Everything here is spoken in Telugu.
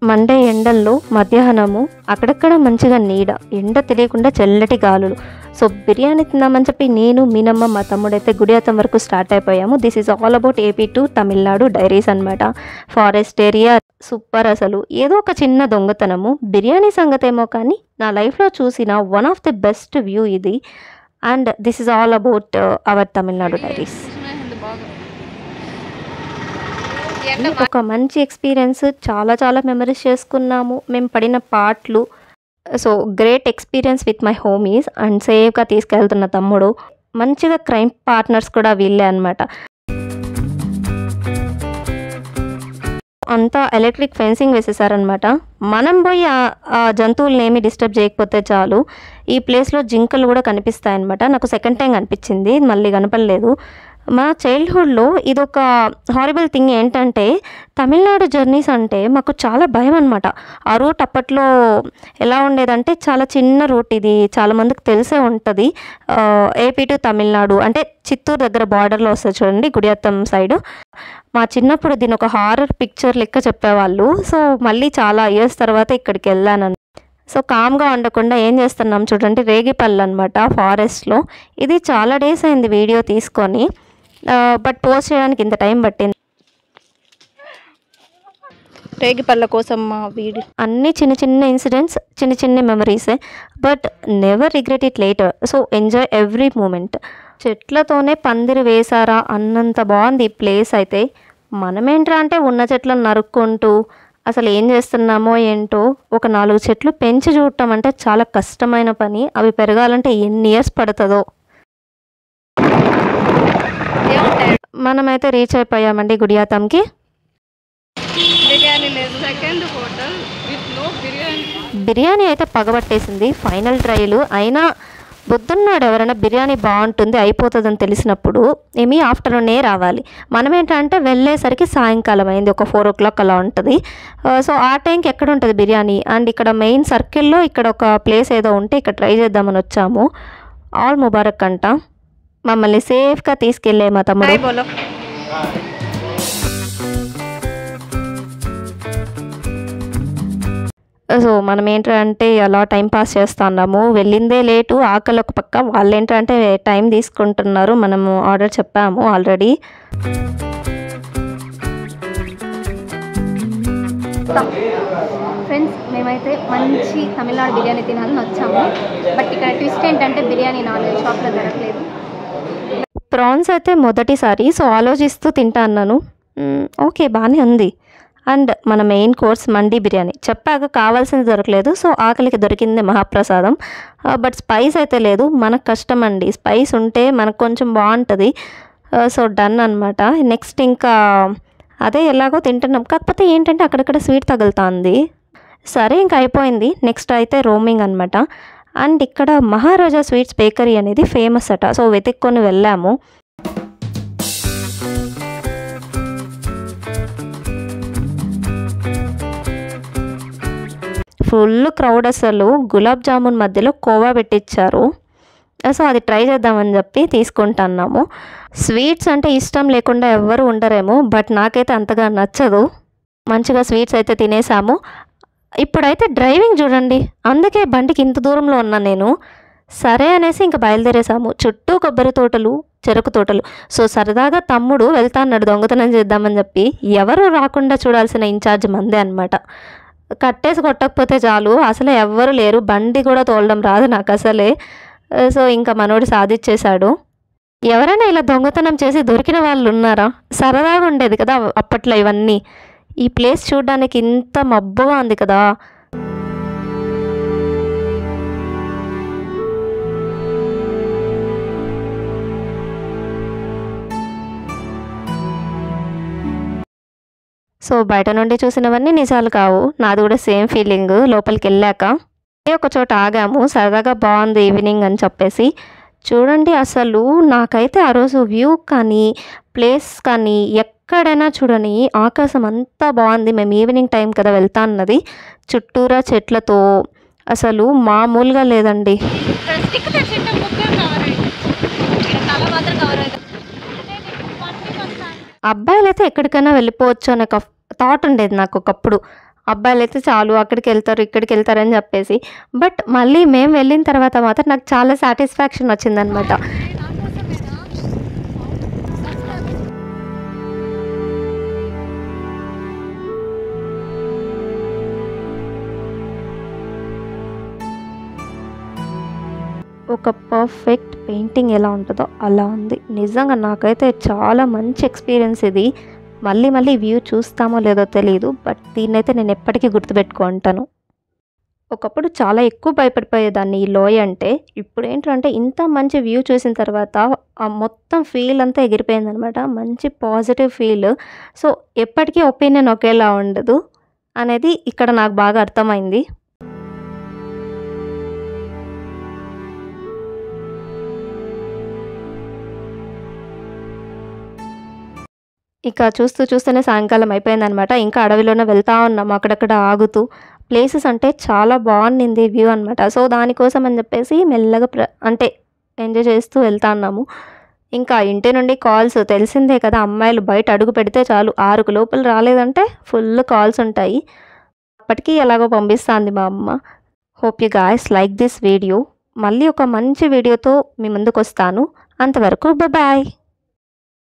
మండే ఎండల్లో మధ్యాహ్నము అక్కడక్కడ మంచిగా నీడ, ఎండ తెలియకుండా చల్లటి గాలులు. సో బిర్యానీ తిందామని చెప్పి నేను, మీనమ్మ, మా తమ్ముడైతే గుడియాతం వరకు స్టార్ట్ అయిపోయాము. This is all about AP to Tamil Nadu diaries అనమాట. Forest area super. అసలు ఏదో ఒక చిన్న దొంగతనము. బిర్యానీ సంగతేమో కానీ నా లైఫ్లో చూసిన one of the best view ఇది. And this is all about our Tamil Nadu diaries. ఒక మంచి ఎక్స్పీరియన్స్, చాలా మెమరీస్ చేసుకున్నాము. మేము పడిన పాటలు. So great experience with my homies and సేఫ్గా తీసుకెళ్తున్న తమ్ముడు. మంచిగా క్రైమ్ పార్ట్నర్స్ కూడా వీళ్ళే అనమాట. అంతా ఎలక్ట్రిక్ ఫెన్సింగ్ వేసేసారనమాట. మనం పోయి ఆ జంతువులను ఏమి డిస్టర్బ్ చేయకపోతే చాలు. ఈ ప్లేస్లో జింకలు కూడా కనిపిస్తాయన్నమాట. నాకు సెకండ్ టైం కనిపించింది, మళ్ళీ కనపడలేదు. మా చైల్డ్హుడ్లో ఇదొక హారిబుల్ థింగ్. ఏంటంటే తమిళనాడు జర్నీస్ అంటే మాకు చాలా భయం అనమాట. ఆ రూట్ అప్పట్లో ఎలా ఉండేదంటే చాలా చిన్న రూట్. ఇది చాలామందికి తెలిసే ఉంటుంది. ఏపీ టు తమిళనాడు అంటే చిత్తూరు దగ్గర బార్డర్లో వస్తుంది చూడండి, గుడియాత్తం సైడ్. మా చిన్నప్పుడు దీని ఒక హారర్ పిక్చర్ లెక్క చెప్పేవాళ్ళు. సో మళ్ళీ చాలా ఇయర్స్ తర్వాత ఇక్కడికి వెళ్ళాను. సో కామ్గా ఉండకుండా ఏం చేస్తున్నాం చూడండి, రేగిపల్లి అనమాట ఫారెస్ట్లో. ఇది చాలా డేస్ అయింది వీడియో తీసుకొని, బట్ పోస్ట్ చేయడానికి ఇంత టైం పట్టింది. రేగిపళ్ళ కోసం మా వీడియో అన్నీ చిన్న ఇన్సిడెంట్స్, చిన్న మెమరీసే. But never regret it later. So enjoy every moment. చెట్లతోనే పందిరి వేశారా అన్నంత బాగుంది ఈ ప్లేస్ అయితే. మనమేంట్రా అంటే ఉన్న చెట్లను నరుక్కుంటూ అసలు ఏం చేస్తున్నామో ఏంటో. ఒక 4 చెట్లు పెంచి చూడటం అంటే చాలా కష్టమైన పని. అవి పెరగాలంటే ఎన్ని ఇయర్స్ పడుతుందో. మనమైతే రీచ్ అయిపోయామండి గుడియాతంకి. బిర్యానీ అయితే పగబట్టేసింది ఫైనల్ ట్రైలు. అయినా బుద్ధున్నాడు, ఎవరైనా బిర్యానీ బాగుంటుంది అయిపోతుందని తెలిసినప్పుడు ఏమీ ఆఫ్టర్నూనే రావాలి. మనం ఏంటంటే వెళ్ళేసరికి సాయంకాలం అయింది, ఒక 4 o'clock అలా ఉంటుంది. సో ఆ టైంకి ఎక్కడ ఉంటుంది బిర్యానీ. అండ్ ఇక్కడ మెయిన్ సర్కిల్లో ఇక్కడ ఒక ప్లేస్ ఏదో ఉంటే ఇక్కడ ట్రై చేద్దామని వచ్చాము. ఆల్ ముబారక్ అంట. మమ్మల్ని సేఫ్గా తీసుకెళ్ళే మా తమ్ముడు. సో మనం ఏంటంటే అలా టైం పాస్ చేస్తున్నాము. వెళ్ళిందే లేటు, ఆకలి ఒక పక్క. వాళ్ళు ఏంటంటే టైం తీసుకుంటున్నారు. మనము ఆర్డర్ చెప్పాము ఆల్రెడీ. ఫ్రెండ్స్, మేమైతే మంచి తమిళనాడు బిర్యానీ తినాలని వచ్చాము. బట్ ఇక్కడ ట్విస్ట్ ఏంటంటే బిర్యానీ 4 షాప్లో దొరకలేదు. ప్రాన్స్ అయితే మొదటిసారి, సో ఆలోచిస్తూ తింటా అన్నాను. ఓకే బాగానే ఉంది. అండ్ మన మెయిన్ కోర్స్ మండీ బిర్యానీ చెప్పాక కావాల్సింది దొరకలేదు. సో ఆకలికి దొరికింది మహాప్రసాదం. బట్ స్పైస్ అయితే లేదు. మనకు కష్టం అండి, స్పైస్ ఉంటే మనకు కొంచెం బాగుంటుంది. సో డన్ అనమాట. నెక్స్ట్ ఇంకా అదే ఎలాగో తింటున్నాం. కాకపోతే ఏంటంటే అక్కడక్కడ స్వీట్ తగులుతుంది. సరే ఇంకా అయిపోయింది. నెక్స్ట్ అయితే రోమింగ్ అనమాట. అండ్ ఇక్కడ మహారాజా స్వీట్స్ బేకరీ అనేది ఫేమస్ అట. సో వెతుక్కొని వెళ్ళాము. Full crowd. అసలు గులాబ్ జామున్ మధ్యలో కోవా పెట్టించారు. సో అది ట్రై చేద్దామని చెప్పి తీసుకుంటున్నాము. స్వీట్స్ అంటే ఇష్టం లేకుండా ఎవ్వరు ఉండరేమో, బట్ నాకైతే అంతగా నచ్చదు. మంచిగా స్వీట్స్ అయితే తినేసాము. ఇప్పుడైతే డ్రైవింగ్ చూడండి, అందుకే బండికి ఇంత దూరంలో ఉన్నా నేను. సరే అనేసి ఇంకా బయలుదేరేసాము. చుట్టూ కొబ్బరి తోటలు, చెరుకు తోటలు. సో సరదాగా తమ్ముడు వెళ్తా అన్నాడు దొంగతనం చేద్దామని చెప్పి. ఎవరు రాకుండా చూడాల్సిన ఇన్ఛార్జ్ మందే అనమాట. కట్టేసి కొట్టకపోతే చాలు, అసలే ఎవ్వరు లేరు. బండి కూడా తోలడం రాదు నాకు అసలే. సో ఇంకా మనోడు సాధించేశాడు. ఎవరైనా ఇలా దొంగతనం చేసి దొరికిన వాళ్ళు ఉన్నారా? సరదాగా ఉండేది కదా అప్పట్లో ఇవన్నీ. ఈ ప్లేస్ చూడడానికి ఇంత మబ్బుగా ఉంది కదా. సో బయట నుండి చూసినవన్నీ నిజాలు కావు. నాది కూడా సేమ్ ఫీలింగ్. లోపలికి వెళ్ళాక ఒక చోట ఆగాము, సరదాగా బాగుంది ఈవినింగ్ అని చెప్పేసి. చూడండి అసలు నాకైతే ఆ రోజు వ్యూ కానీ ప్లేస్ కానీ ఎక్కడైనా చూడని ఆకాశం అంతా బాగుంది. మేము ఈవినింగ్ టైం కదా వెళ్తా అన్నది. చుట్టూరా చెట్లతో అసలు మామూలుగా లేదండి. అబ్బాయిలు అయితే ఎక్కడికైనా వెళ్ళిపోవచ్చు అనే థాట్ ఉండేది నాకు ఒకప్పుడు. అబ్బాయిలైతే చాలు అక్కడికెళ్తారు, ఇక్కడికెళ్తారని చెప్పేసి. బట్ మళ్ళీ మేము వెళ్ళిన తర్వాత మాత్రం నాకు చాలా సాటిస్ఫాక్షన్ వచ్చిందనమాట. ఒక పర్ఫెక్ట్ పెయింటింగ్ ఎలా ఉంటుందో అలా ఉంది. నిజంగా నాకైతే చాలా మంచి ఎక్స్పీరియన్స్ ఇది. మళ్ళీ మళ్ళీ వ్యూ చూస్తామో లేదో తెలీదు. బట్ దీన్నైతే నేను ఎప్పటికీ గుర్తుపెట్టుకుంటాను. ఒకప్పుడు చాలా ఎక్కువ భయపడిపోయేదాన్ని ఈ లోయ అంటే. ఇప్పుడు ఏంటంటే ఇంత మంచి వ్యూ చూసిన తర్వాత ఆ మొత్తం ఫీల్ అంతా ఎగిరిపోయిందనమాట. మంచి పాజిటివ్ ఫీల్. సో ఎప్పటికీ ఒపీనియన్ ఒకేలా ఉండదు అనేది ఇక్కడ నాకు బాగా అర్థమైంది. ఇక చూస్తూనే సాయంకాలం అయిపోయిందనమాట. ఇంకా అడవిలోనే వెళ్తా ఉన్నాము అక్కడక్కడ ఆగుతూ. ప్లేసెస్ అంటే చాలా బాగుండింది వ్యూ అనమాట. సో దానికోసం అని చెప్పేసి మెల్లగా అంటే ఎంజాయ్ చేస్తూ వెళ్తా ఉన్నాము. ఇంకా ఇంటి నుండి కాల్స్ తెలిసిందే కదా, అమ్మాయిలు బయట అడుగు పెడితే చాలు 6కు లోపల రాలేదంటే ఫుల్ కాల్స్ ఉంటాయి. అప్పటికీ ఎలాగో పంపిస్తుంది మా అమ్మ. Hope you guys like this video. మళ్ళీ ఒక మంచి వీడియోతో మీ ముందుకు వస్తాను. అంతవరకు బాయ్.